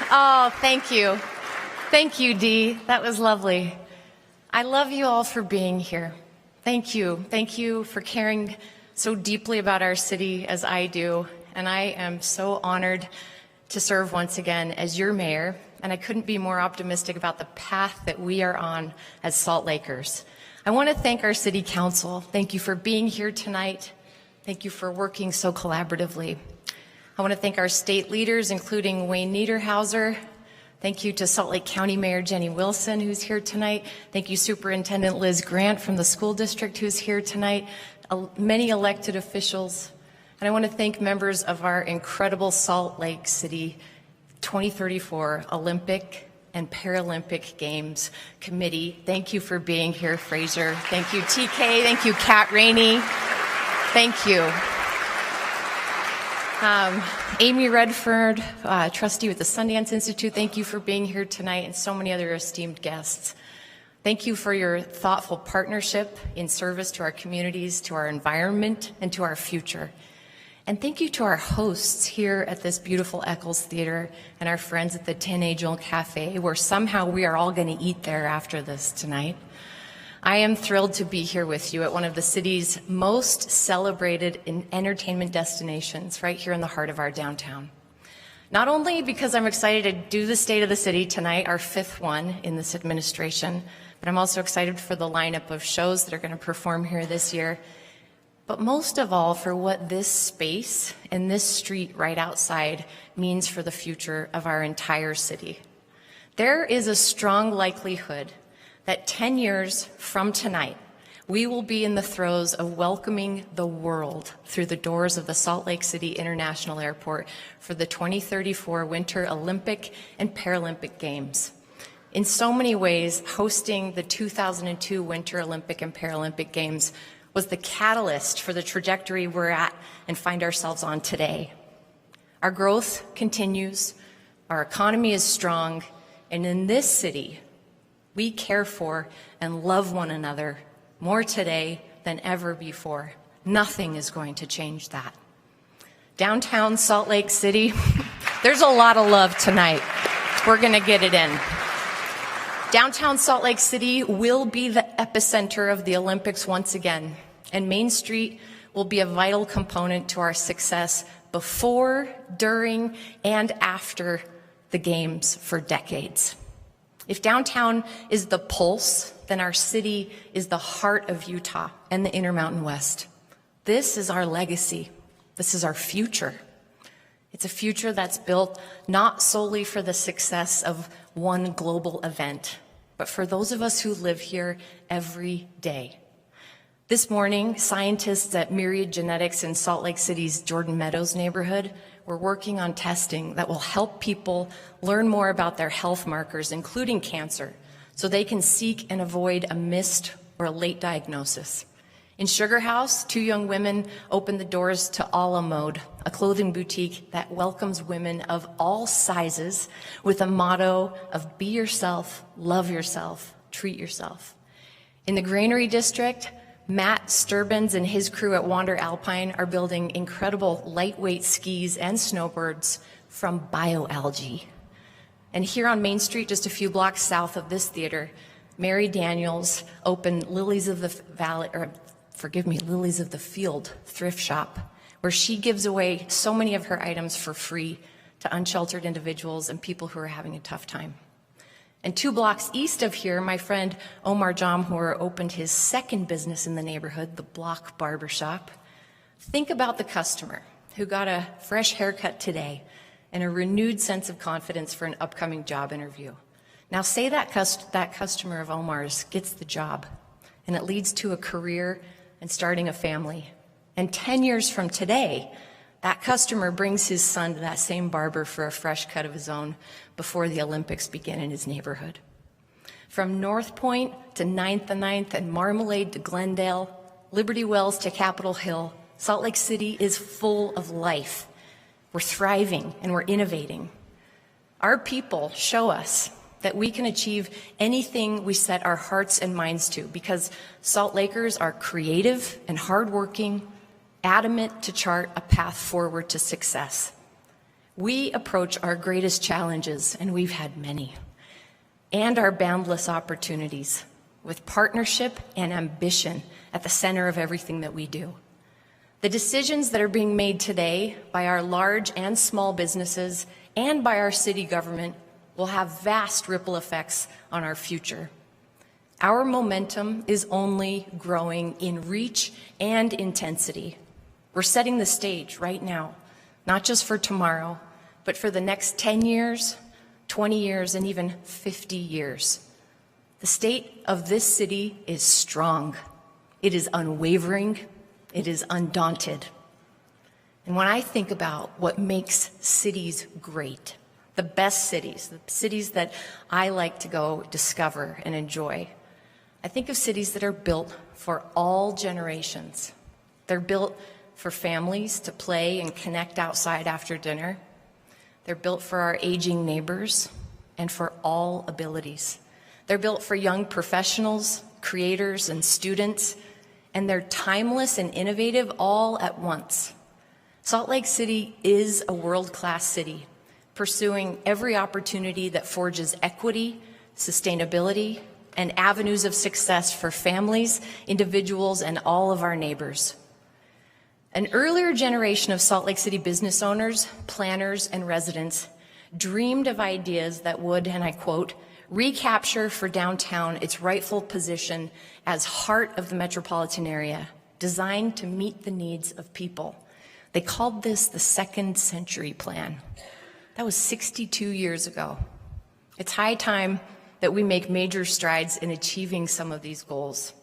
Oh, thank you. Thank you, Dee. That was lovely. I love you all for being here. Thank you. Thank you for caring so deeply about our city as I do. And I am so honored to serve once again as your mayor. And I couldn't be more optimistic about the path that we are on as Salt Lakers. I want to thank our city council. Thank you for being here tonight. Thank you for working so collaboratively. I want to thank our state leaders, including Wayne Niederhauser. Thank you to Salt Lake County Mayor Jenny Wilson, who's here tonight. Thank you, Superintendent Liz Grant from the school district, who's here tonight. Many elected officials. And I want to thank members of our incredible Salt Lake City 2034 Olympic and Paralympic Games Committee. Thank you for being here, Fraser. Thank you, TK. Thank you, Kat Rainey. Thank you. Amy Redford, trustee with the Sundance Institute, thank you for being here tonight, and so many other esteemed guests. Thank you for your thoughtful partnership in service to our communities, to our environment, and to our future. And thank you to our hosts here at this beautiful Eccles Theater and our friends at the 10 Angel Cafe, where somehow we are all going to eat there after this tonight. I am thrilled to be here with you at one of the city's most celebrated entertainment destinations, right here in the heart of our downtown. Not only because I'm excited to do the State of the City tonight, our 5th one in this administration, but I'm also excited for the lineup of shows that are going to perform here this year. But most of all, for what this space and this street right outside means for the future of our entire city. There is a strong likelihood that 10 years from tonight, we will be in the throes of welcoming the world through the doors of the Salt Lake City International Airport for the 2034 Winter Olympic and Paralympic Games. In so many ways, hosting the 2002 Winter Olympic and Paralympic Games was the catalyst for the trajectory we're at and find ourselves on today. Our growth continues, our economy is strong, and in this city, we care for and love one another more today than ever before. Nothing is going to change that. Downtown Salt Lake City, there's a lot of love tonight. We're going to get it in. Downtown Salt Lake City will be the epicenter of the Olympics once again, and Main Street will be a vital component to our success before, during, and after the Games for decades. If downtown is the pulse, then our city is the heart of Utah and the Intermountain West. This is our legacy. This is our future. It's a future that's built not solely for the success of one global event, but for those of us who live here every day. This morning, scientists at Myriad Genetics in Salt Lake City's Jordan Meadows neighborhood were working on testing that will help people learn more about their health markers, including cancer, so they can seek and avoid a missed or a late diagnosis. In Sugar House, 2 young women opened the doors to A La Mode, a clothing boutique that welcomes women of all sizes with a motto of be yourself, love yourself, treat yourself. In the Granary District, Matt Sturbins and his crew at Wander Alpine are building incredible lightweight skis and snowboards from bioalgae. And here on Main Street, just a few blocks south of this theater, Mary Daniels opened Lilies of the Field thrift shop, where she gives away so many of her items for free to unsheltered individuals and people who are having a tough time. And 2 blocks east of here, my friend Omar Jamhour opened his second business in the neighborhood, the Block Barbershop. Think about the customer who got a fresh haircut today and a renewed sense of confidence for an upcoming job interview. Now say that customer of Omar's gets the job, and it leads to a career and starting a family. And 10 years from today, that customer brings his son to that same barber for a fresh cut of his own before the Olympics begin in his neighborhood. From North Point to 9th and 9th and Marmalade to Glendale, Liberty Wells to Capitol Hill, Salt Lake City is full of life. We're thriving and we're innovating. Our people show us that we can achieve anything we set our hearts and minds to because Salt Lakers are creative and hardworking, adamant to chart a path forward to success. We approach our greatest challenges, and we've had many, and our boundless opportunities with partnership and ambition at the center of everything that we do. The decisions that are being made today by our large and small businesses and by our city government will have vast ripple effects on our future. Our momentum is only growing in reach and intensity. We're setting the stage right now, not just for tomorrow, but for the next 10 years, 20 years, and even 50 years. The state of this city is strong. It is unwavering. It is undaunted. And when I think about what makes cities great, the best cities, the cities that I like to go discover and enjoy, I think of cities that are built for all generations. They're built for families to play and connect outside after dinner. They're built for our aging neighbors and for all abilities. They're built for young professionals, creators, and students, and they're timeless and innovative all at once. Salt Lake City is a world-class city, pursuing every opportunity that forges equity, sustainability, and avenues of success for families, individuals, and all of our neighbors. An earlier generation of Salt Lake City business owners, planners, and residents dreamed of ideas that would, and I quote, recapture for downtown its rightful position as heart of the metropolitan area, designed to meet the needs of people. They called this the Second Century Plan. That was 62 years ago. It's high time that we make major strides in achieving some of these goals.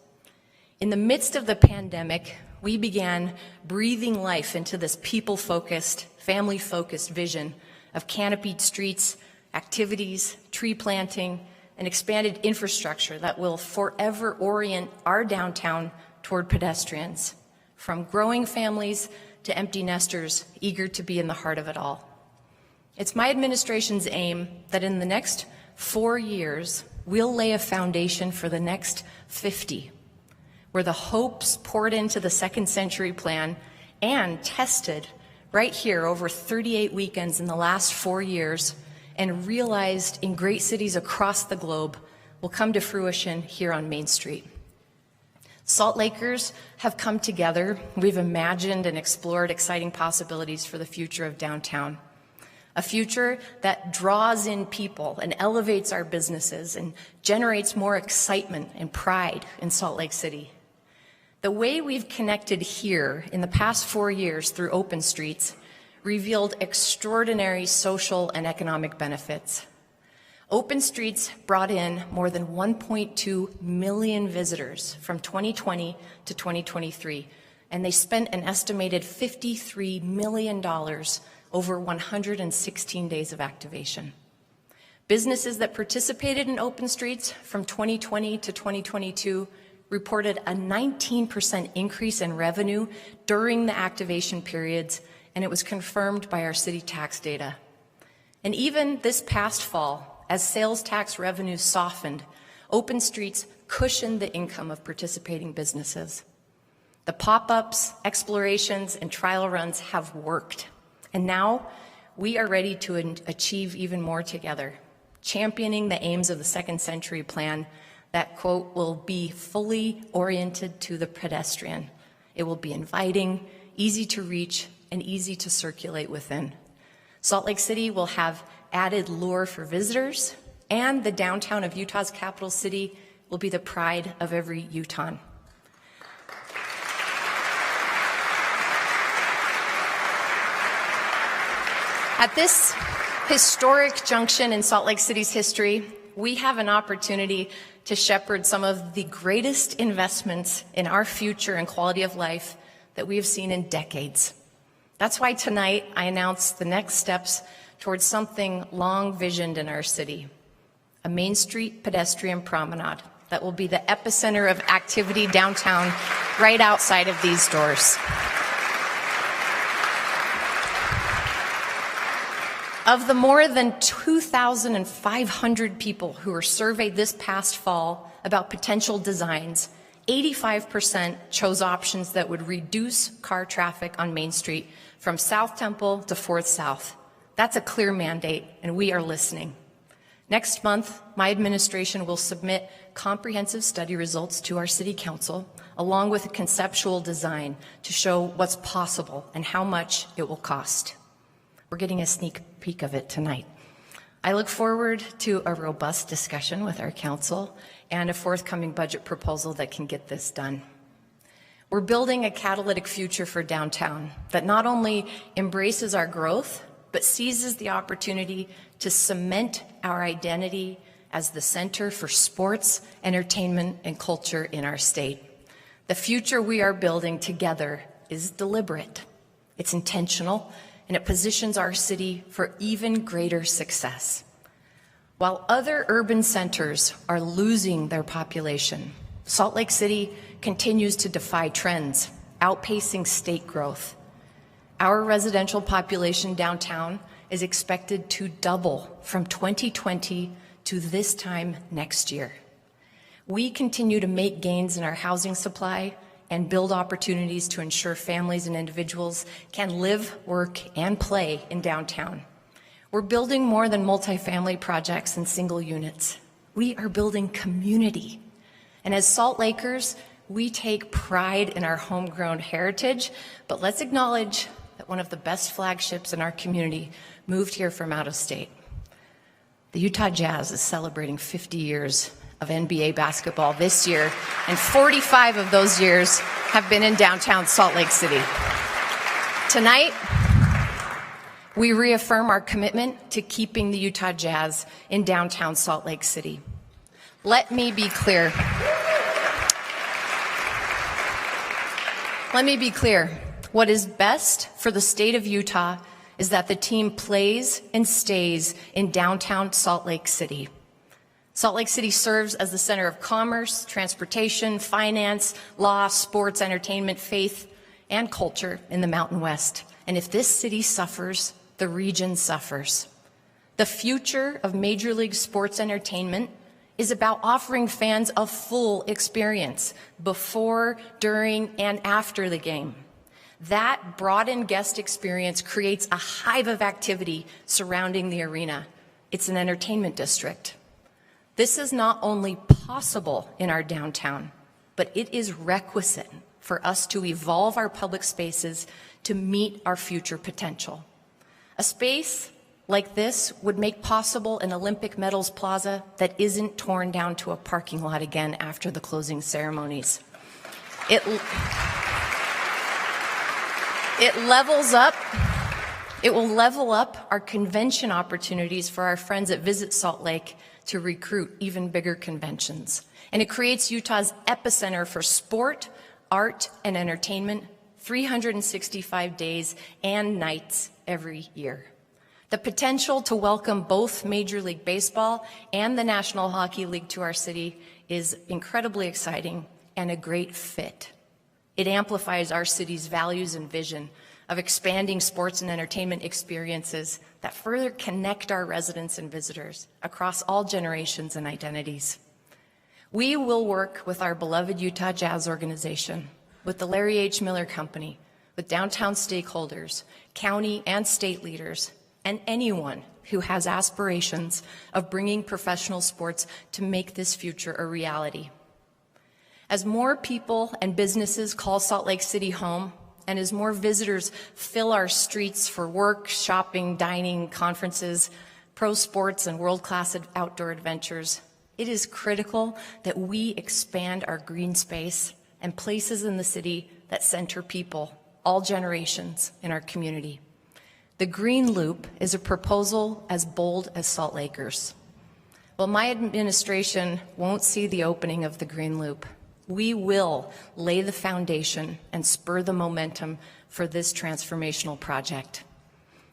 In the midst of the pandemic, we began breathing life into this people-focused, family-focused vision of canopied streets, activities, tree planting, and expanded infrastructure that will forever orient our downtown toward pedestrians, from growing families to empty nesters eager to be in the heart of it all. It's my administration's aim that in the next 4 years, we'll lay a foundation for the next 50, where the hopes poured into the Second Century Plan and tested right here over 38 weekends in the last 4 years and realized in great cities across the globe will come to fruition here on Main Street. Salt Lakers have come together. We've imagined and explored exciting possibilities for the future of downtown. A future that draws in people and elevates our businesses and generates more excitement and pride in Salt Lake City. The way we've connected here in the past 4 years through Open Streets revealed extraordinary social and economic benefits. Open Streets brought in more than 1.2 million visitors from 2020 to 2023, and they spent an estimated $53 million over 116 days of activation. Businesses that participated in Open Streets from 2020 to 2022 reported a 19% increase in revenue during the activation periods, and it was confirmed by our city tax data. And even this past fall, as sales tax revenues softened, Open Streets cushioned the income of participating businesses. The pop-ups, explorations, and trial runs have worked. And now we are ready to achieve even more together, championing the aims of the Second Century Plan that, quote, will be fully oriented to the pedestrian. It will be inviting, easy to reach, and easy to circulate within. Salt Lake City will have added lure for visitors, and the downtown of Utah's capital city will be the pride of every Utahn. At this historic junction in Salt Lake City's history, we have an opportunity to shepherd some of the greatest investments in our future and quality of life that we have seen in decades. That's why tonight I announced the next steps towards something long visioned in our city, a Main Street pedestrian promenade that will be the epicenter of activity downtown right outside of these doors. Of the more than 2,500 people who were surveyed this past fall about potential designs, 85% chose options that would reduce car traffic on Main Street from South Temple to 4th South, That's a clear mandate, and we are listening. Next month, my administration will submit comprehensive study results to our City Council, along with a conceptual design to show what's possible and how much it will cost. We're getting a sneak peek of it tonight. I look forward to a robust discussion with our council and a forthcoming budget proposal that can get this done. We're building a catalytic future for downtown that not only embraces our growth, but seizes the opportunity to cement our identity as the center for sports, entertainment, and culture in our state. The future we are building together is deliberate, it's intentional, and it positions our city for even greater success. While other urban centers are losing their population, Salt Lake City continues to defy trends, outpacing state growth. Our residential population downtown is expected to double from 2020 to this time next year. We continue to make gains in our housing supply and build opportunities to ensure families and individuals can live, work, and play in downtown. We're building more than multifamily projects and single units. We are building community. And as Salt Lakers, we take pride in our homegrown heritage, but let's acknowledge that one of the best flagships in our community moved here from out of state. The Utah Jazz is celebrating 50 years of NBA basketball this year, and 45 of those years have been in downtown Salt Lake City. Tonight, we reaffirm our commitment to keeping the Utah Jazz in downtown Salt Lake City. Let me be clear. What is best for the state of Utah is that the team plays and stays in downtown Salt Lake City. Salt Lake City serves as the center of commerce, transportation, finance, law, sports, entertainment, faith, and culture in the Mountain West. And if this city suffers, the region suffers. The future of Major League Sports entertainment is about offering fans a full experience before, during, and after the game. That broadened guest experience creates a hive of activity surrounding the arena. It's an entertainment district. This is not only possible in our downtown, but it is requisite for us to evolve our public spaces to meet our future potential. A space like this would make possible an Olympic medals plaza that isn't torn down to a parking lot again after the closing ceremonies. It will level up our convention opportunities for our friends at Visit Salt Lake to recruit even bigger conventions. And it creates Utah's epicenter for sport, art, and entertainment 365 days and nights every year. The potential to welcome both Major League Baseball and the National Hockey League to our city is incredibly exciting and a great fit. It amplifies our city's values and vision of expanding sports and entertainment experiences that further connect our residents and visitors across all generations and identities. We will work with our beloved Utah Jazz organization, with the Larry H. Miller Company, with downtown stakeholders, county and state leaders, and anyone who has aspirations of bringing professional sports to make this future a reality. As more people and businesses call Salt Lake City home, and as more visitors fill our streets for work, shopping, dining, conferences, pro sports, and world-class outdoor adventures, it is critical that we expand our green space and places in the city that center people, all generations in our community. The Green Loop is a proposal as bold as Salt Lakers. While my administration won't see the opening of the Green Loop, we will lay the foundation and spur the momentum for this transformational project.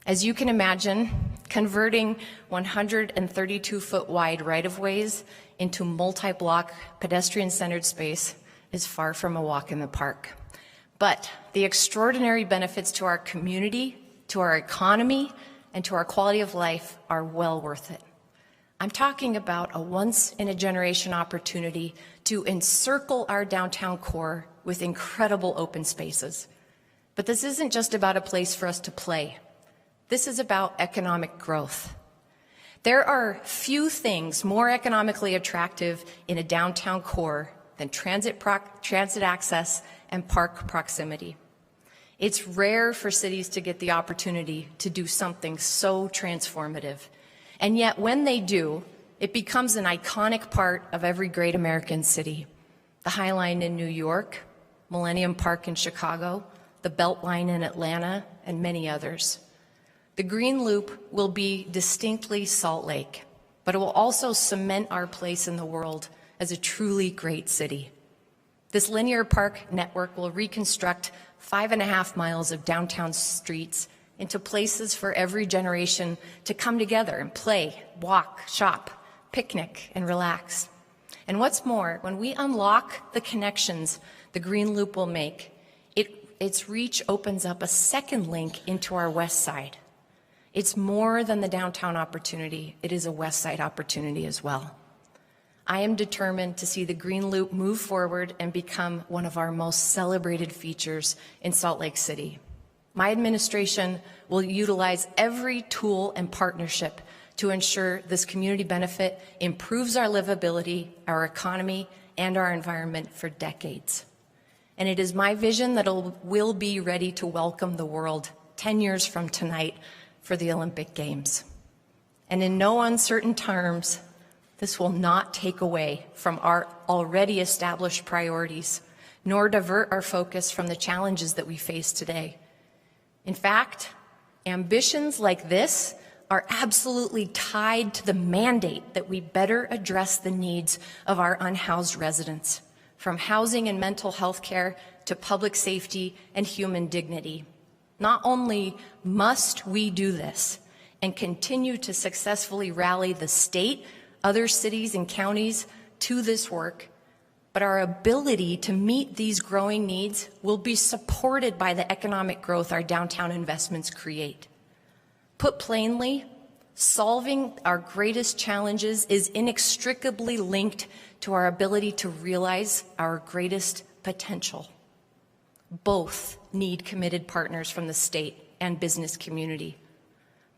As you can imagine, converting 132-foot wide right-of-ways into multi-block pedestrian-centered space is far from a walk in the park. But the extraordinary benefits to our community, to our economy, and to our quality of life are well worth it. I'm talking about a once-in-a-generation opportunity to encircle our downtown core with incredible open spaces. But this isn't just about a place for us to play. This is about economic growth. There are few things more economically attractive in a downtown core than transit access and park proximity. It's rare for cities to get the opportunity to do something so transformative. And yet when they do, it becomes an iconic part of every great American city. The High Line in New York, Millennium Park in Chicago, the Beltline in Atlanta, and many others. The Green Loop will be distinctly Salt Lake, but it will also cement our place in the world as a truly great city. This linear park network will reconstruct 5.5 miles of downtown streets into places for every generation to come together and play, walk, shop, picnic, and relax. And what's more, when we unlock the connections the Green Loop will make, its reach opens up a second link into our west side. It's more than the downtown opportunity, it is a west side opportunity as well. I am determined to see the Green Loop move forward and become one of our most celebrated features in Salt Lake City. My administration will utilize every tool and partnership to ensure this community benefit improves our livability, our economy, and our environment for decades. And it is my vision that it will be ready to welcome the world 10 years from tonight for the Olympic Games. And in no uncertain terms, this will not take away from our already established priorities, nor divert our focus from the challenges that we face today. In fact, ambitions like this are absolutely tied to the mandate that we better address the needs of our unhoused residents, from housing and mental health care to public safety and human dignity. Not only must we do this and continue to successfully rally the state, other cities and counties to this work, but our ability to meet these growing needs will be supported by the economic growth our downtown investments create. Put plainly, solving our greatest challenges is inextricably linked to our ability to realize our greatest potential. Both need committed partners from the state and business community.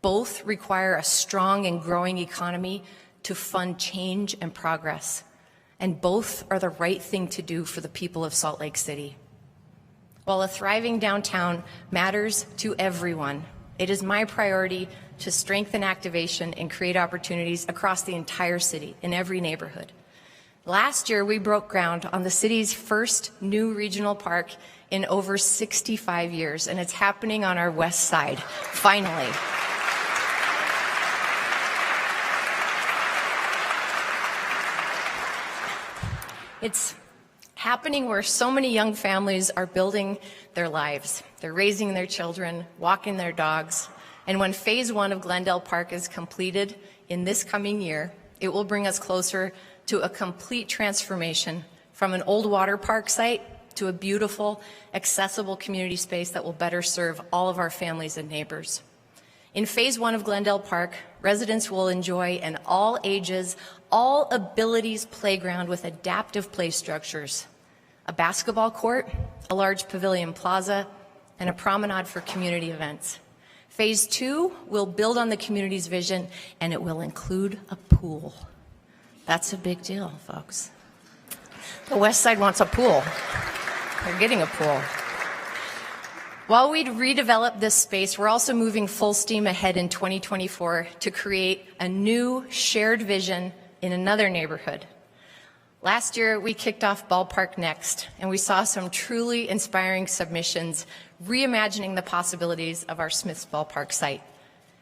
Both require a strong and growing economy to fund change and progress. And both are the right thing to do for the people of Salt Lake City. While a thriving downtown matters to everyone, it is my priority to strengthen activation and create opportunities across the entire city, in every neighborhood. Last year, we broke ground on the city's first new regional park in over 65 years, and it's happening on our west side, finally. It's happening where so many young families are building their lives. They're raising their children, walking their dogs, and when Phase 1 of Glendale Park is completed in this coming year, it will bring us closer to a complete transformation from an old water park site to a beautiful, accessible community space that will better serve all of our families and neighbors. In Phase 1 of Glendale Park, residents will enjoy an all-ages, all-abilities playground with adaptive play structures, a basketball court, a large pavilion plaza, and a promenade for community events. Phase 2 will build on the community's vision, and it will include a pool. That's a big deal, folks. The West Side wants a pool. They're getting a pool. While we redevelop this space, we're also moving full steam ahead in 2024 to create a new shared vision in another neighborhood. Last year, we kicked off Ballpark Next, and we saw some truly inspiring submissions reimagining the possibilities of our Smith's Ballpark site.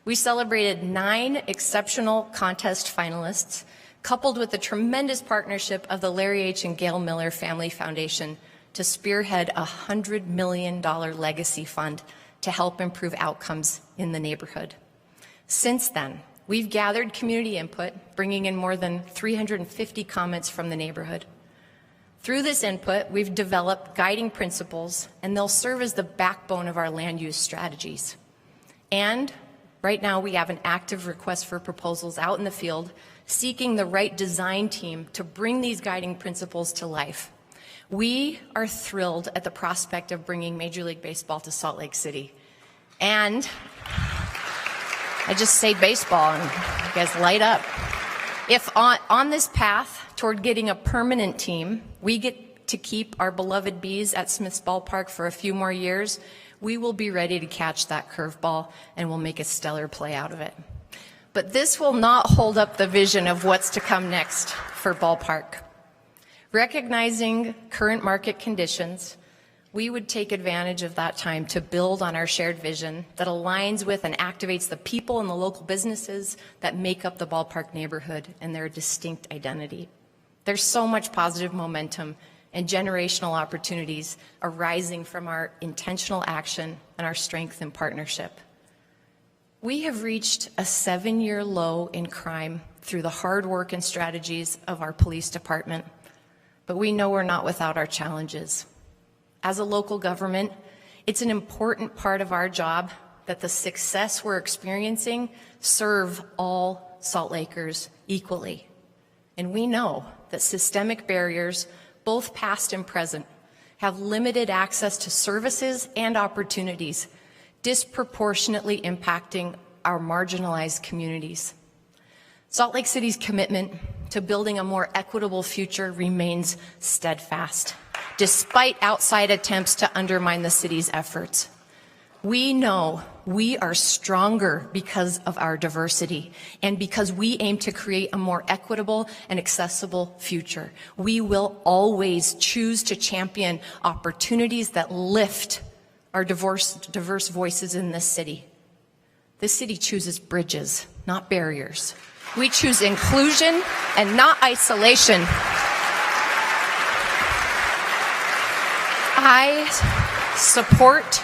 We celebrated 9 exceptional contest finalists, coupled with the tremendous partnership of the Larry H. and Gail Miller Family Foundation to spearhead a $100 million legacy fund to help improve outcomes in the neighborhood. Since then, we've gathered community input, bringing in more than 350 comments from the neighborhood. Through this input, we've developed guiding principles, and they'll serve as the backbone of our land use strategies. And right now, we have an active request for proposals out in the field, seeking the right design team to bring these guiding principles to life. We are thrilled at the prospect of bringing Major League Baseball to Salt Lake City. And I just say baseball and you guys light up. If on this path toward getting a permanent team, we get to keep our beloved Bees at Smith's Ballpark for a few more years, we will be ready to catch that curveball and we'll make a stellar play out of it. But this will not hold up the vision of what's to come next for Ballpark. Recognizing current market conditions, we would take advantage of that time to build on our shared vision that aligns with and activates the people and the local businesses that make up the Ballpark neighborhood and their distinct identity. There's so much positive momentum and generational opportunities arising from our intentional action and our strength in partnership. We have reached a 7-year low in crime through the hard work and strategies of our police department, but we know we're not without our challenges. As a local government, it's an important part of our job that the success we're experiencing serve all Salt Lakers equally. And we know that systemic barriers, both past and present, have limited access to services and opportunities, disproportionately impacting our marginalized communities. Salt Lake City's commitment to building a more equitable future remains steadfast, despite outside attempts to undermine the city's efforts. We know we are stronger because of our diversity and because we aim to create a more equitable and accessible future. We will always choose to champion opportunities that lift our diverse voices in this city. This city chooses bridges, not barriers. We choose inclusion and not isolation. I support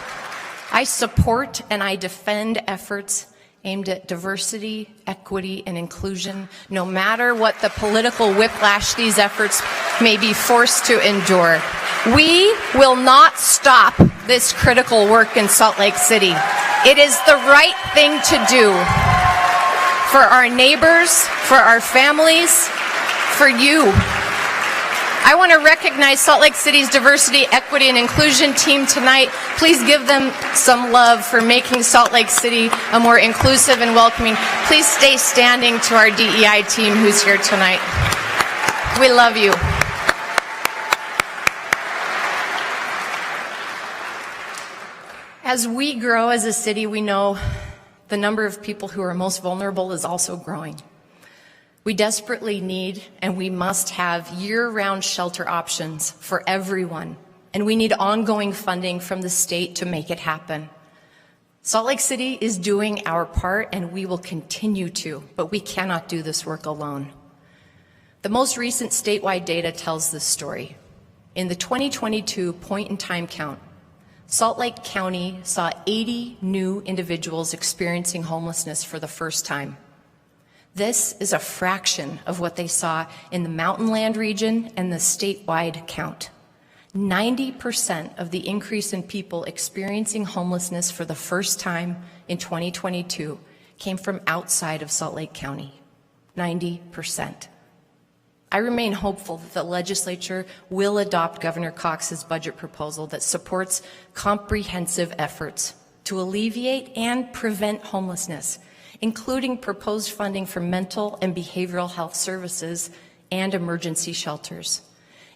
and I defend efforts aimed at diversity, equity, and inclusion, no matter what the political whiplash these efforts may be forced to endure. We will not stop this critical work in Salt Lake City. It is the right thing to do for our neighbors, for our families, for you. I want to recognize Salt Lake City's diversity, equity, and inclusion team tonight. Please give them some love for making Salt Lake City a more inclusive and welcoming. Please stay standing to our DEI team who's here tonight. We love you. As we grow as a city, we know the number of people who are most vulnerable is also growing. We desperately need and we must have year-round shelter options for everyone, and we need ongoing funding from the state to make it happen. Salt Lake City is doing our part, and we will continue to, but we cannot do this work alone. The most recent statewide data tells this story. In the 2022 point-in-time count, Salt Lake County saw 80 new individuals experiencing homelessness for the first time. This is a fraction of what they saw in the Mountainland region and the statewide count. 90% of the increase in people experiencing homelessness for the first time in 2022 came from outside of Salt Lake County. 90%. I remain hopeful that the legislature will adopt Governor Cox's budget proposal that supports comprehensive efforts to alleviate and prevent homelessness, including proposed funding for mental and behavioral health services and emergency shelters.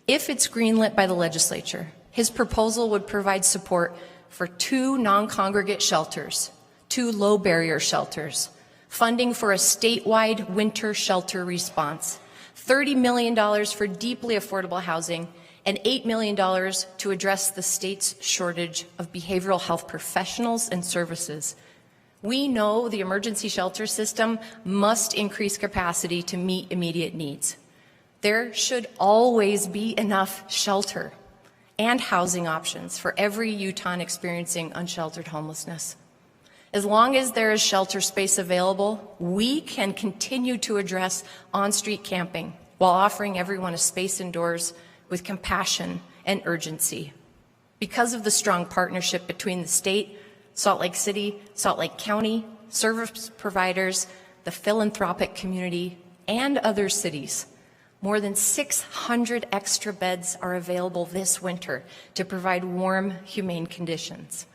If it's greenlit by the legislature, his proposal would provide support for 2 non-congregate shelters, 2 low-barrier shelters, funding for a statewide winter shelter response, $30 million for deeply affordable housing, and $8 million to address the state's shortage of behavioral health professionals and services. We know the emergency shelter system must increase capacity to meet immediate needs. There should always be enough shelter and housing options for every Utahn experiencing unsheltered homelessness. As long as there is shelter space available, we can continue to address on-street camping while offering everyone a space indoors with compassion and urgency. Because of the strong partnership between the state, Salt Lake City, Salt Lake County, service providers, the philanthropic community, and other cities, more than 600 extra beds are available this winter to provide warm, humane conditions.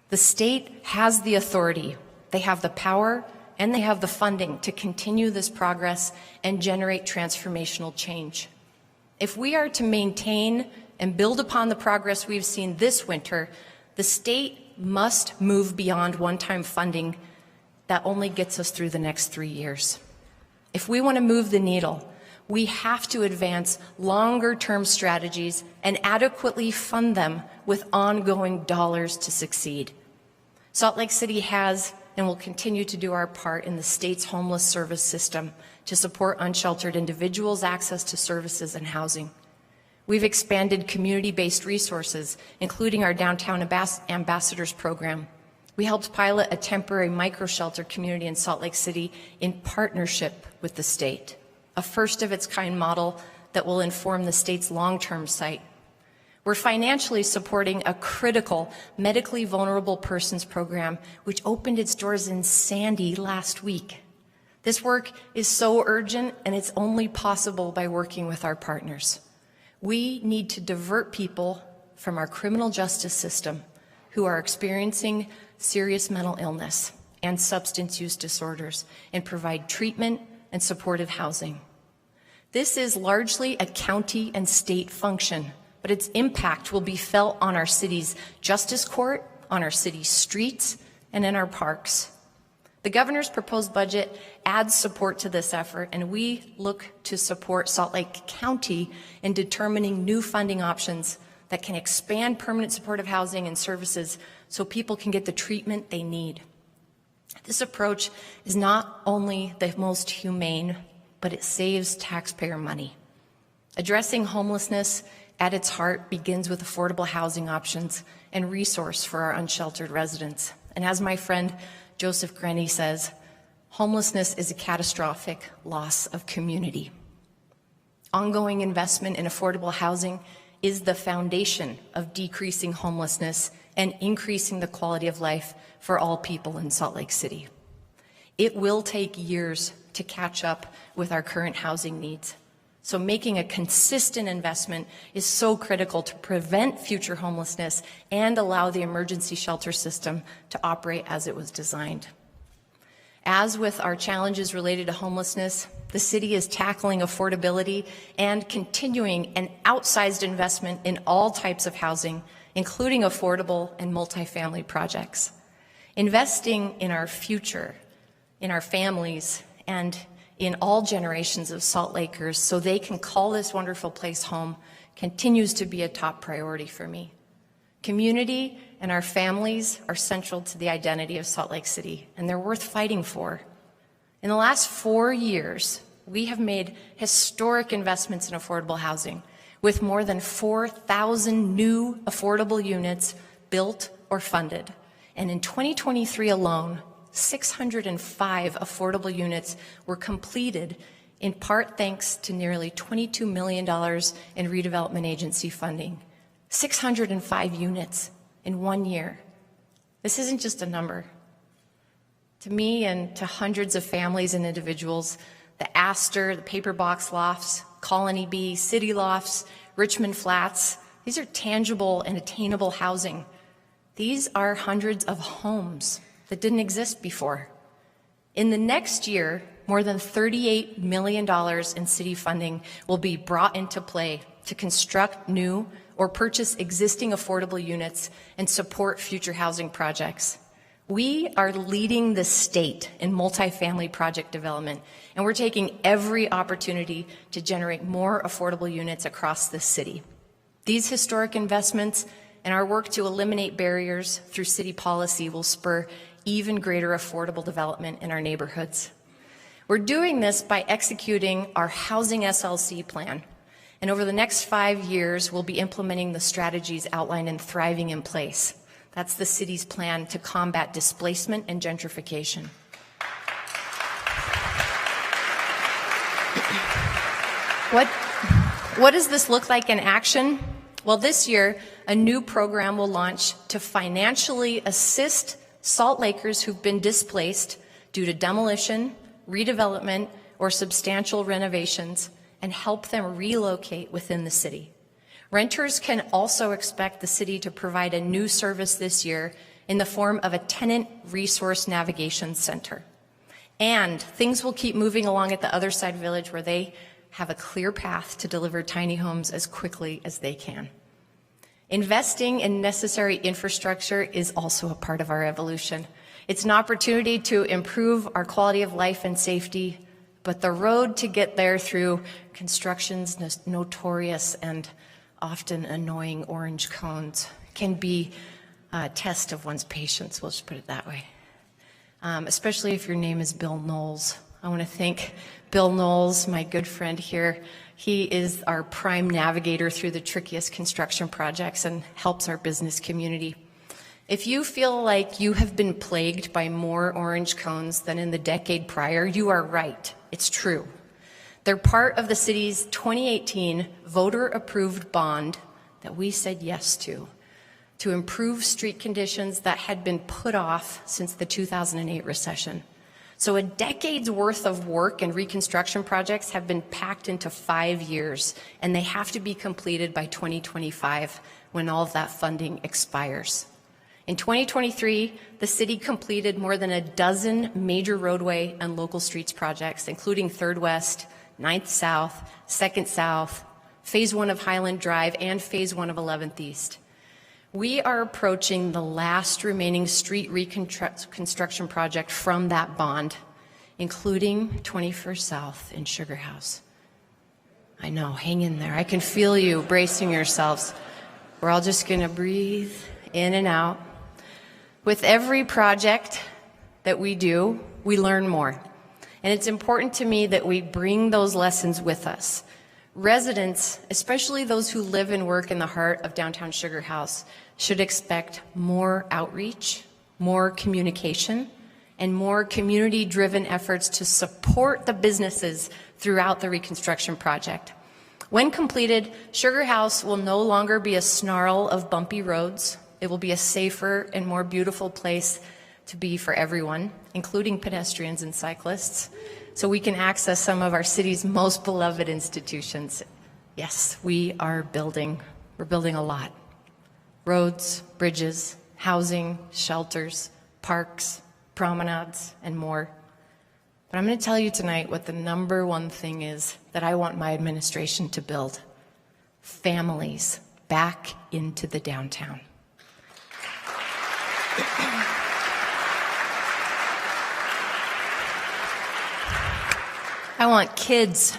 The state has the authority, they have the power, and they have the funding to continue this progress and generate transformational change. If we are to maintain and build upon the progress we've seen this winter, the state must move beyond one-time funding that only gets us through the next 3 years. If we want to move the needle, we have to advance longer-term strategies and adequately fund them with ongoing dollars to succeed. Salt Lake City has and will continue to do our part in the state's homeless service system to support unsheltered individuals' access to services and housing. We've expanded community-based resources, including our Downtown Ambassadors program. We helped pilot a temporary micro-shelter community in Salt Lake City in partnership with the state, a first-of-its-kind model that will inform the state's long-term site. We're financially supporting a critical medically vulnerable persons program, which opened its doors in Sandy last week. This work is so urgent, and it's only possible by working with our partners. We need to divert people from our criminal justice system who are experiencing serious mental illness and substance use disorders and provide treatment and supportive housing. This is largely a county and state function, but its impact will be felt on our city's justice court, on our city's streets, and in our parks. The governor's proposed budget adds support to this effort, and we look to support Salt Lake County in determining new funding options that can expand permanent supportive housing and services so people can get the treatment they need. This approach is not only the most humane, but it saves taxpayer money. Addressing homelessness at its heart begins with affordable housing options and resource for our unsheltered residents. And as my friend Joseph Grenny says, homelessness is a catastrophic loss of community. Ongoing investment in affordable housing is the foundation of decreasing homelessness and increasing the quality of life for all people in Salt Lake City. It will take years to catch up with our current housing needs. So making a consistent investment is so critical to prevent future homelessness and allow the emergency shelter system to operate as it was designed. As with our challenges related to homelessness, the city is tackling affordability and continuing an outsized investment in all types of housing, including affordable and multifamily projects. Investing in our future, in our families, and in all generations of Salt Lakers so they can call this wonderful place home continues to be a top priority for me. Community and our families are central to the identity of Salt Lake City, and they're worth fighting for. In the last 4 years, we have made historic investments in affordable housing, with more than 4,000 new affordable units built or funded. And in 2023 alone, 605 affordable units were completed, in part thanks to nearly $22 million in redevelopment agency funding. 605 units in 1 year. This isn't just a number. To me and to hundreds of families and individuals, the Astor, the Paper Box Lofts, Colony B, City Lofts, Richmond Flats, these are tangible and attainable housing. These are hundreds of homes that didn't exist before. In the next year, more than $38 million in city funding will be brought into play to construct new or purchase existing affordable units and support future housing projects. We are leading the state in multifamily project development, and we're taking every opportunity to generate more affordable units across this city. These historic investments and our work to eliminate barriers through city policy will spur even greater affordable development in our neighborhoods. We're doing this by executing our Housing SLC plan. And over the next 5 years, we'll be implementing the strategies outlined in Thriving in Place. That's the city's plan to combat displacement and gentrification. What does this look like in action? Well, this year, a new program will launch to financially assist Salt Lakers who've been displaced due to demolition, redevelopment, or substantial renovations, and help them relocate within the city. Renters can also expect the city to provide a new service this year in the form of a tenant resource navigation center. And things will keep moving along at the other side village where they have a clear path to deliver tiny homes as quickly as they can. Investing in necessary infrastructure is also a part of our evolution. It's an opportunity to improve our quality of life and safety, but the road to get there through construction's notorious and often annoying orange cones can be a test of one's patience, we'll just put it that way. Especially if your name is Bill Knowles. I want to thank Bill Knowles, my good friend here. He is our prime navigator through the trickiest construction projects and helps our business community. If you feel like you have been plagued by more orange cones than in the decade prior, you are right. It's true. They're part of the city's 2018 voter-approved bond that we said yes to improve street conditions that had been put off since the 2008 recession. So a decade's worth of work and reconstruction projects have been packed into 5 years, and they have to be completed by 2025 when all of that funding expires. In 2023, the city completed more than a dozen major roadway and local streets projects, including 3rd West, 9th South, 2nd South, Phase 1 of Highland Drive, and Phase 1 of 11th East. We are approaching the last remaining street reconstruction project from that bond, including 21st South in Sugar House. I know, hang in there. I can feel you bracing yourselves. We're all just going to breathe in and out. With every project that we do, we learn more. And it's important to me that we bring those lessons with us. Residents, especially those who live and work in the heart of downtown Sugar House, should expect more outreach, more communication, and more community-driven efforts to support the businesses throughout the reconstruction project. When completed, Sugar House will no longer be a snarl of bumpy roads. It will be a safer and more beautiful place to be for everyone, including pedestrians and cyclists, so we can access some of our city's most beloved institutions. Yes, we are building. We're building a lot. Roads, bridges, housing, shelters, parks, promenades, and more. But I'm going to tell you tonight what the number one thing is that I want my administration to build. Families back into the downtown. I want kids,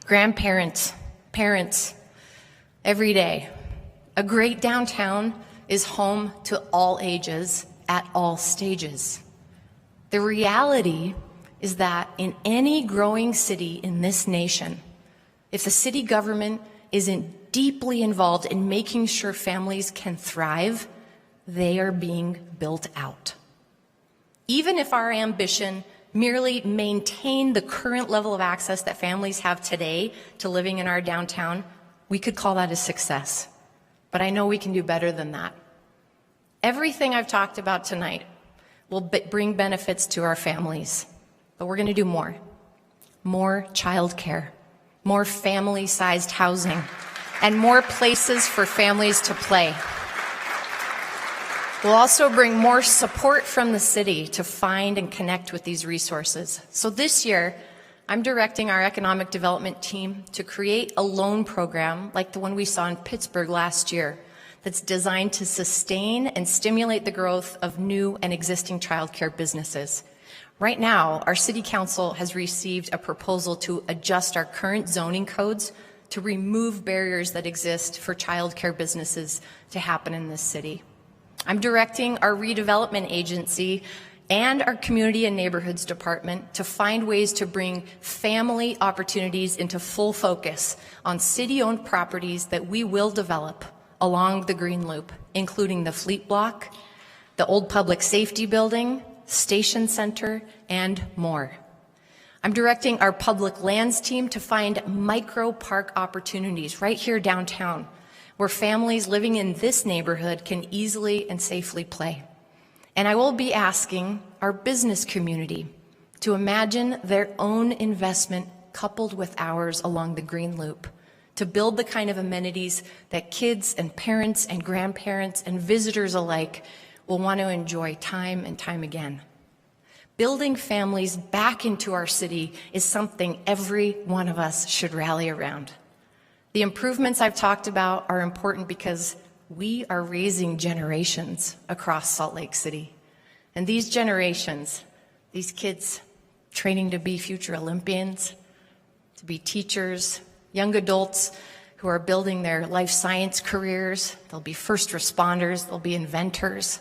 grandparents, parents, every day. A great downtown is home to all ages at all stages. The reality is that in any growing city in this nation, if the city government isn't deeply involved in making sure families can thrive, they are being built out. Even if our ambition merely maintain the current level of access that families have today to living in our downtown, we could call that a success. But I know we can do better than that. Everything I've talked about tonight will bring benefits to our families, but we're going to do more. More childcare, more family-sized housing, and more places for families to play. We'll also bring more support from the city to find and connect with these resources. So this year, I'm directing our economic development team to create a loan program like the one we saw in Pittsburgh last year that's designed to sustain and stimulate the growth of new and existing childcare businesses. Right now, our city council has received a proposal to adjust our current zoning codes to remove barriers that exist for childcare businesses to happen in this city. I'm directing our redevelopment agency and our community and neighborhoods department to find ways to bring family opportunities into full focus on city-owned properties that we will develop along the Green Loop, including the Fleet Block, the old Public Safety Building, Station Center, and more. I'm directing our public lands team to find micro park opportunities right here downtown, where families living in this neighborhood can easily and safely play. And I will be asking our business community to imagine their own investment coupled with ours along the Green Loop to build the kind of amenities that kids and parents and grandparents and visitors alike will want to enjoy time and time again. Building families back into our city is something every one of us should rally around. The improvements I've talked about are important because we are raising generations across Salt Lake City. And these generations, these kids training to be future Olympians, to be teachers, young adults who are building their life science careers, they'll be first responders, they'll be inventors.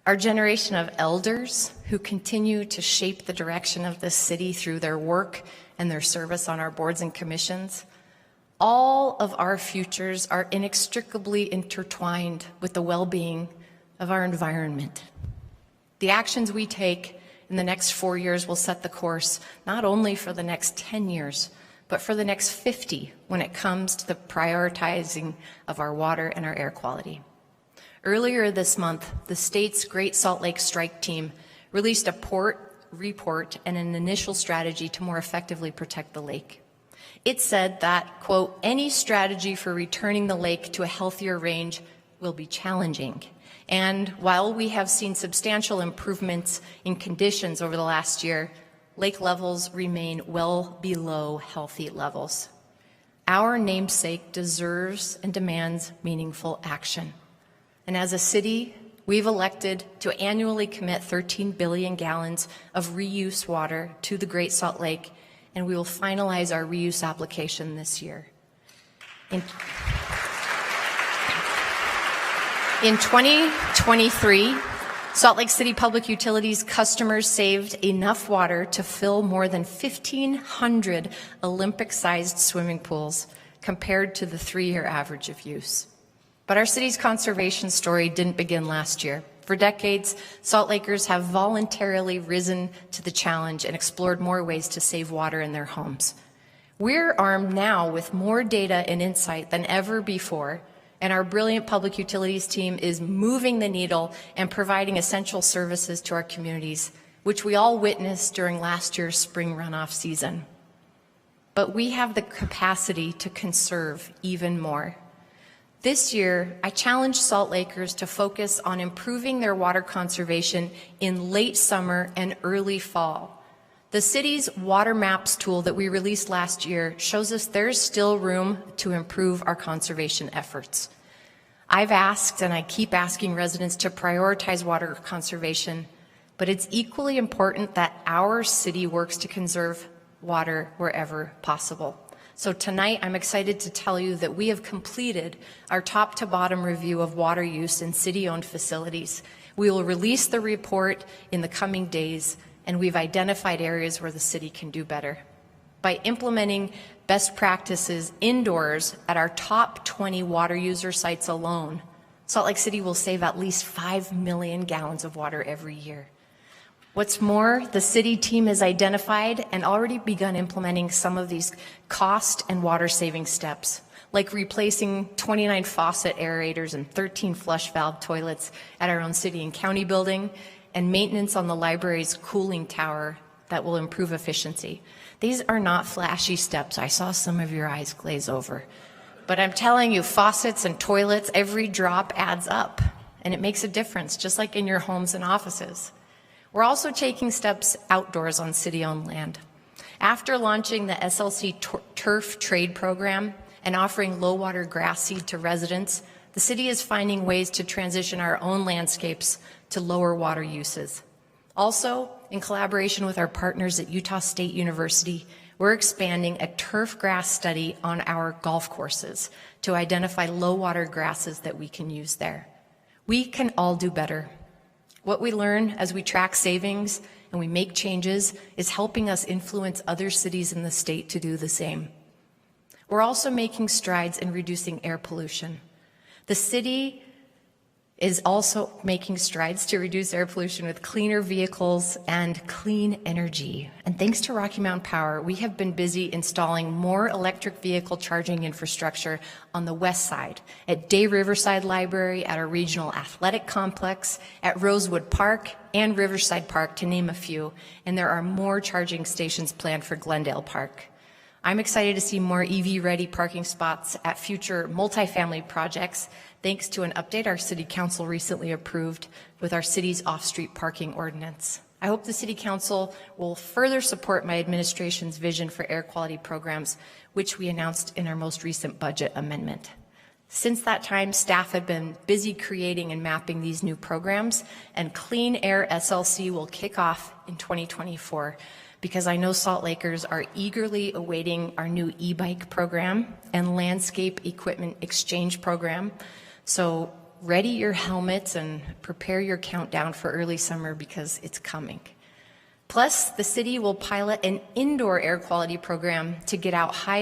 Our generation of elders who continue to shape the direction of this city through their work and their service on our boards and commissions. All of our futures are inextricably intertwined with the well-being of our environment. The actions we take in the next 4 years will set the course not only for the next 10 years, but for the next 50 when it comes to the prioritizing of our water and our air quality. Earlier this month, the state's Great Salt Lake Strike Team released a report and an initial strategy to more effectively protect the lake. It said that, quote, any strategy for returning the lake to a healthier range will be challenging. And while we have seen substantial improvements in conditions over the last year, lake levels remain well below healthy levels. Our namesake deserves and demands meaningful action. And as a city, we've elected to annually commit 13 billion gallons of reuse water to the Great Salt Lake, and we will finalize our reuse application this year. In 2023, Salt Lake City Public Utilities customers saved enough water to fill more than 1,500 Olympic-sized swimming pools compared to the 3-year average of use. But our city's conservation story didn't begin last year. For decades, Salt Lakers have voluntarily risen to the challenge and explored more ways to save water in their homes. We're armed now with more data and insight than ever before, and our brilliant public utilities team is moving the needle and providing essential services to our communities, which we all witnessed during last year's spring runoff season. But we have the capacity to conserve even more. This year, I challenged Salt Lakers to focus on improving their water conservation in late summer and early fall. The city's Water Maps tool that we released last year shows us there's still room to improve our conservation efforts. I've asked, and I keep asking residents to prioritize water conservation, but it's equally important that our city works to conserve water wherever possible. So tonight, I'm excited to tell you that we have completed our top-to-bottom review of water use in city-owned facilities. We will release the report in the coming days, and we've identified areas where the city can do better. By implementing best practices indoors at our top 20 water user sites alone, Salt Lake City will save at least 5 million gallons of water every year. What's more, the city team has identified and already begun implementing some of these cost and water-saving steps, like replacing 29 faucet aerators and 13 flush valve toilets at our own city and county building, and maintenance on the library's cooling tower that will improve efficiency. These are not flashy steps. I saw some of your eyes glaze over. But I'm telling you, faucets and toilets, every drop adds up, and it makes a difference, just like in your homes and offices. We're also taking steps outdoors on city-owned land. After launching the SLC turf trade program and offering low-water grass seed to residents, the city is finding ways to transition our own landscapes to lower water uses. Also, in collaboration with our partners at Utah State University, we're expanding a turf grass study on our golf courses to identify low-water grasses that we can use there. We can all do better. What we learn as we track savings and we make changes is helping us influence other cities in the state to do the same. We're also making strides in reducing air pollution. The city is also making strides to reduce air pollution with cleaner vehicles and clean energy. And thanks to Rocky Mountain Power, we have been busy installing more electric vehicle charging infrastructure on the west side, at Day Riverside Library, at our regional athletic complex, at Rosewood Park, and Riverside Park, to name a few. And there are more charging stations planned for Glendale Park. I'm excited to see more EV-ready parking spots at future multifamily projects, thanks to an update our City Council recently approved with our city's off-street parking ordinance. I hope the City Council will further support my administration's vision for air quality programs, which we announced in our most recent budget amendment. Since that time, staff have been busy creating and mapping these new programs, and Clean Air SLC will kick off in 2024 because I know Salt Lakers are eagerly awaiting our new e-bike program and landscape equipment exchange program. So ready your helmets and prepare your countdown for early summer because it's coming. Plus, the city will pilot an indoor air quality program to get out high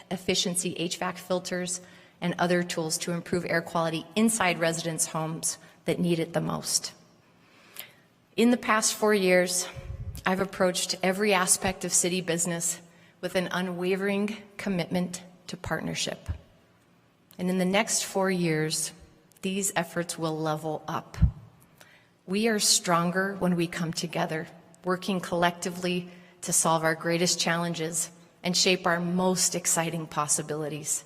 efficiency HVAC filters and other tools to improve air quality inside residents' homes that need it the most. In the past 4 years, I've approached every aspect of city business with an unwavering commitment to partnership. And in the next 4 years, these efforts will level up. We are stronger when we come together, working collectively to solve our greatest challenges and shape our most exciting possibilities.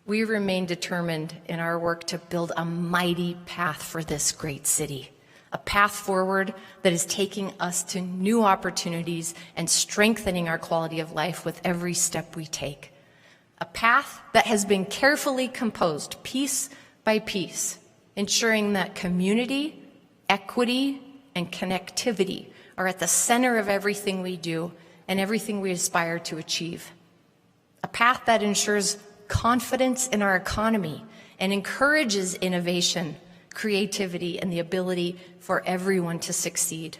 We remain determined in our work to build a mighty path for this great city, a path forward that is taking us to new opportunities and strengthening our quality of life with every step we take. A path that has been carefully composed piece by piece, ensuring that community, equity, and connectivity are at the center of everything we do and everything we aspire to achieve. A path that ensures confidence in our economy and encourages innovation, creativity, and the ability for everyone to succeed.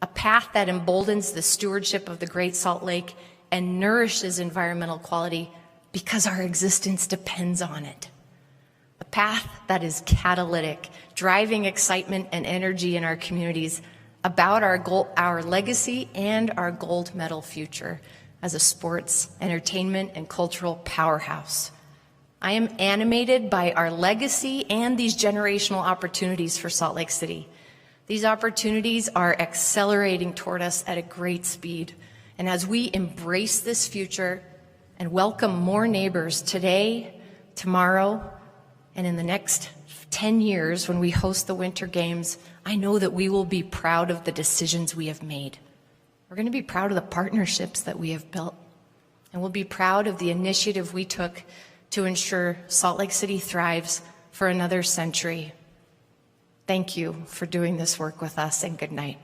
A path that emboldens the stewardship of the Great Salt Lake and nourishes environmental quality because our existence depends on it. A path that is catalytic, driving excitement and energy in our communities about our legacy and our gold medal future as a sports, entertainment, and cultural powerhouse. I am animated by our legacy and these generational opportunities for Salt Lake City. These opportunities are accelerating toward us at a great speed. And as we embrace this future and welcome more neighbors today, tomorrow, and in the next 10 years when we host the Winter Games, I know that we will be proud of the decisions we have made. We're going to be proud of the partnerships that we have built, and we'll be proud of the initiative we took to ensure Salt Lake City thrives for another century. Thank you for doing this work with us, and good night.